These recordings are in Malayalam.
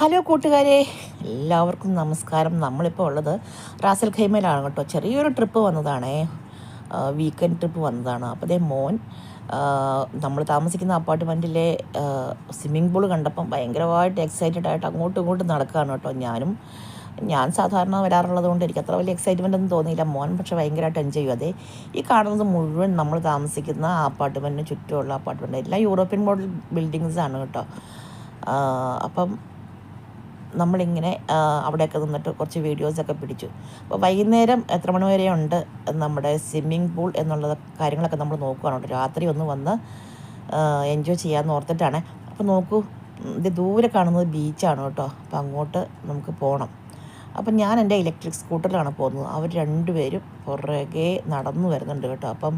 ഹലോ കൂട്ടുകാരെ, എല്ലാവർക്കും നമസ്കാരം. നമ്മളിപ്പോൾ ഉള്ളത് റാസൽ ഖൈമയിലാണ് കേട്ടോ. ചെറിയൊരു ട്രിപ്പ് വന്നതാണേ, വീക്കെൻഡ് ട്രിപ്പ് വന്നതാണ്. അപ്പോൾ അതേ മോൻ നമ്മൾ താമസിക്കുന്ന അപ്പാർട്ട്മെൻറ്റിലെ സ്വിമ്മിംഗ് പൂൾ കണ്ടപ്പം ഭയങ്കരമായിട്ട് എക്സൈറ്റഡ് ആയിട്ട് അങ്ങോട്ടും ഇങ്ങോട്ടും നടക്കുകയാണ് കേട്ടോ. ഞാൻ സാധാരണ വരാറുള്ളത് കൊണ്ട് എനിക്ക് അത്ര വലിയ എക്സൈറ്റ്മെൻ്റ് ഒന്നും തോന്നിയില്ല. മോൻ പക്ഷേ ഭയങ്കരമായിട്ട് എൻജോയ് ചെയ്യും. അതെ, ഈ കാണുന്നത് മുഴുവൻ നമ്മൾ താമസിക്കുന്ന അപ്പാർട്ട്മെൻറ്റിന് ചുറ്റുമുള്ള അപ്പാർട്ട്മെൻറ്റ്, എല്ലാം യൂറോപ്യൻ മോഡൽ ബിൽഡിങ്സാണ് കേട്ടോ. അപ്പം നമ്മളിങ്ങനെ അവിടെയൊക്കെ നിന്നിട്ട് കുറച്ച് വീഡിയോസൊക്കെ പിടിച്ചു. അപ്പോൾ വൈകുന്നേരം എത്ര മണി വരെ ഉണ്ട് നമ്മുടെ സ്വിമ്മിംഗ് പൂൾ എന്നുള്ള കാര്യങ്ങളൊക്കെ നമ്മൾ നോക്കുകയാണ്. രാത്രി ഒന്ന് വന്ന് എൻജോയ് ചെയ്യാമെന്ന് ഓർത്തിട്ടാണ്. അപ്പോൾ നോക്കൂ, ഇത് ദൂരെ കാണുന്നത് ബീച്ചാണ് കേട്ടോ. അപ്പോൾ അങ്ങോട്ട് നമുക്ക് പോകണം. അപ്പം ഞാൻ എൻ്റെ ഇലക്ട്രിക് സ്കൂട്ടറിലാണ് പോകുന്നത്. അവർ രണ്ടുപേരും പുറകെ നടന്നു വരുന്നുണ്ട് കേട്ടോ. അപ്പം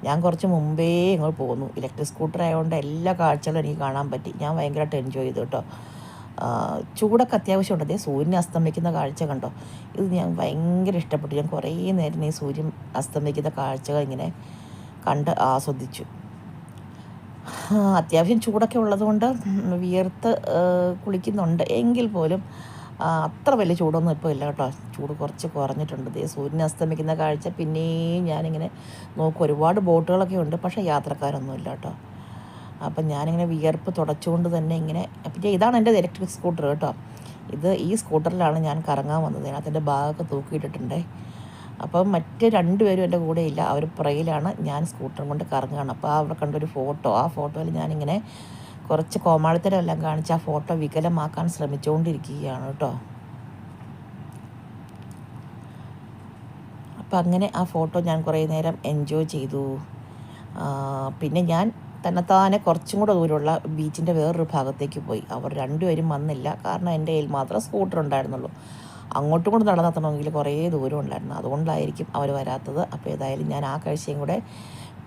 ഞാൻ കുറച്ച് മുമ്പേ ഇങ്ങോട്ട് പോകുന്നു. ഇലക്ട്രിക് സ്കൂട്ടർ ആയതുകൊണ്ട് എല്ലാ കാഴ്ചകളും എനിക്ക് കാണാൻ പറ്റി. ഞാൻ ഭയങ്കരമായിട്ട് എൻജോയ് ചെയ്തു കേട്ടോ. ചൂടൊക്കെ അത്യാവശ്യമുണ്ട്. അതേ സൂര്യൻ അസ്തമിക്കുന്ന കാഴ്ച കണ്ടോ, ഇത് ഞാൻ ഭയങ്കര ഇഷ്ടപ്പെട്ടു. ഞാൻ കുറേ നേരം ഈ സൂര്യൻ അസ്തമിക്കുന്ന കാഴ്ചകൾ ഇങ്ങനെ കണ്ട് ആസ്വദിച്ചു. അത്യാവശ്യം ചൂടൊക്കെ ഉള്ളതുകൊണ്ട് വിയർത്ത് കുളിക്കുന്നുണ്ട്. എങ്കിൽ പോലും അത്ര വലിയ ചൂടൊന്നും ഇപ്പോൾ ഇല്ല കേട്ടോ. ചൂട് കുറച്ച് കുറഞ്ഞിട്ടുണ്ട്. ദേ സൂര്യൻ അസ്തമിക്കുന്ന കാഴ്ച പിന്നെയും ഞാനിങ്ങനെ നോക്കും. ഒരുപാട് ബോട്ടുകളൊക്കെ ഉണ്ട്, പക്ഷേ യാത്രക്കാരൊന്നും ഇല്ല കേട്ടോ. അപ്പം ഞാനിങ്ങനെ വിയർപ്പ് തുടച്ചുകൊണ്ട് തന്നെ ഇങ്ങനെ, പിന്നെ ഇതാണ് എൻ്റെ ഇലക്ട്രിക് സ്കൂട്ടർ കേട്ടോ. ഈ സ്കൂട്ടറിലാണ് ഞാൻ കറങ്ങാൻ വന്നത്. അതിനകത്ത് ബാഗൊക്കെ തൂക്കിയിട്ടിട്ടുണ്ട്. അപ്പം മറ്റ് രണ്ടുപേരും എൻ്റെ കൂടെ ഇല്ല, അവർ പുറകിലാണ്. ഞാൻ സ്കൂട്ടറും കൊണ്ട് കറങ്ങുകയാണ്. അപ്പോൾ അവിടെ കണ്ടൊരു ഫോട്ടോ, ആ ഫോട്ടോയിൽ ഞാനിങ്ങനെ കുറച്ച് കോമാളിത്തരമെല്ലാം കാണിച്ച് ആ ഫോട്ടോ വികലമാക്കാൻ ശ്രമിച്ചുകൊണ്ടിരിക്കുകയാണ് കേട്ടോ. അപ്പം അങ്ങനെ ആ ഫോട്ടോ ഞാൻ കുറേ നേരം എൻജോയ് ചെയ്തു. പിന്നെ ഞാൻ തന്നെത്താനെ കുറച്ചും കൂടെ ദൂരമുള്ള ബീച്ചിൻ്റെ വേറൊരു ഭാഗത്തേക്ക് പോയി. അവർ രണ്ടുപേരും വന്നില്ല, കാരണം എൻ്റെ കയ്യിൽ മാത്രം സ്കൂട്ടർ ഉണ്ടായിരുന്നുള്ളൂ. അങ്ങോട്ടും കൂടെ നടന്നെത്തണമെങ്കിൽ കുറേ ദൂരം ഉണ്ടായിരുന്നു, അതുകൊണ്ടായിരിക്കും അവർ വരാത്തത്. അപ്പോൾ ഏതായാലും ഞാൻ ആ കാഴ്ചയും കൂടെ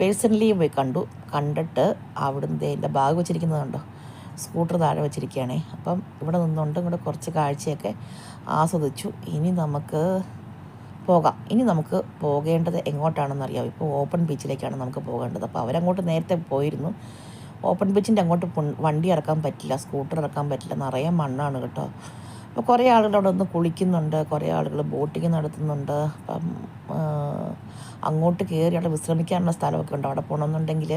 പേഴ്സണലി പോയി കണ്ടിട്ട് അവിടുന്ന് എൻ്റെ ബാഗ് വെച്ചിരിക്കുന്നത് കണ്ടോ, സ്കൂട്ടർ താഴെ വെച്ചിരിക്കുകയാണേ. അപ്പം ഇവിടെ നിന്നുകൊണ്ട് ഇങ്ങോട്ട് കുറച്ച് കാഴ്ചയൊക്കെ ആസ്വദിച്ചു. ഇനി നമുക്ക് പോകേണ്ടത് എങ്ങോട്ടാണെന്ന് അറിയാം. ഇപ്പോൾ ഓപ്പൺ ബീച്ചിലേക്കാണ് നമുക്ക് പോകേണ്ടത്. അപ്പോൾ അവരങ്ങോട്ട് നേരത്തെ പോയിരുന്നു. ഓപ്പൺ ബീച്ചിൻ്റെ അങ്ങോട്ട് വണ്ടി ഇറക്കാൻ പറ്റില്ല, സ്കൂട്ടർ ഇറക്കാൻ പറ്റില്ല, നിറയെ മണ്ണാണ് കേട്ടോ. അപ്പോൾ കുറേ ആളുകൾ അവിടെ ഒന്ന് കുളിക്കുന്നുണ്ട്, കുറേ ആളുകൾ ബോട്ടിങ് നടത്തുന്നുണ്ട്. അപ്പം അങ്ങോട്ട് കയറി അവിടെ വിശ്രമിക്കാനുള്ള സ്ഥലമൊക്കെ ഉണ്ട്. അവിടെ പോകണമെന്നുണ്ടെങ്കിൽ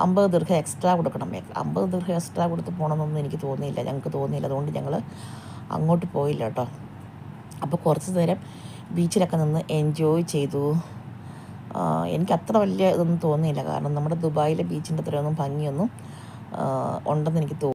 50 ദിർഹം എക്സ്ട്രാ കൊടുക്കണം. 50 ദിർഹം എക്സ്ട്രാ കൊടുത്ത് പോകണമെന്നൊന്നും ഞങ്ങൾക്ക് തോന്നിയില്ല. അതുകൊണ്ട് ഞങ്ങൾ അങ്ങോട്ട് പോയില്ല കേട്ടോ. അപ്പോൾ കുറച്ച് നേരം ബീച്ചിലൊക്കെ നിന്ന് എൻജോയ് ചെയ്തു. എനിക്ക് അത്ര വലിയ ഇതൊന്നും തോന്നിയില്ല, കാരണം നമ്മുടെ ദുബായിലെ ബീച്ചിൻ്റെ അത്രയൊന്നും ഭംഗിയൊന്നും ഉണ്ടെന്ന് എനിക്ക് തോന്നി.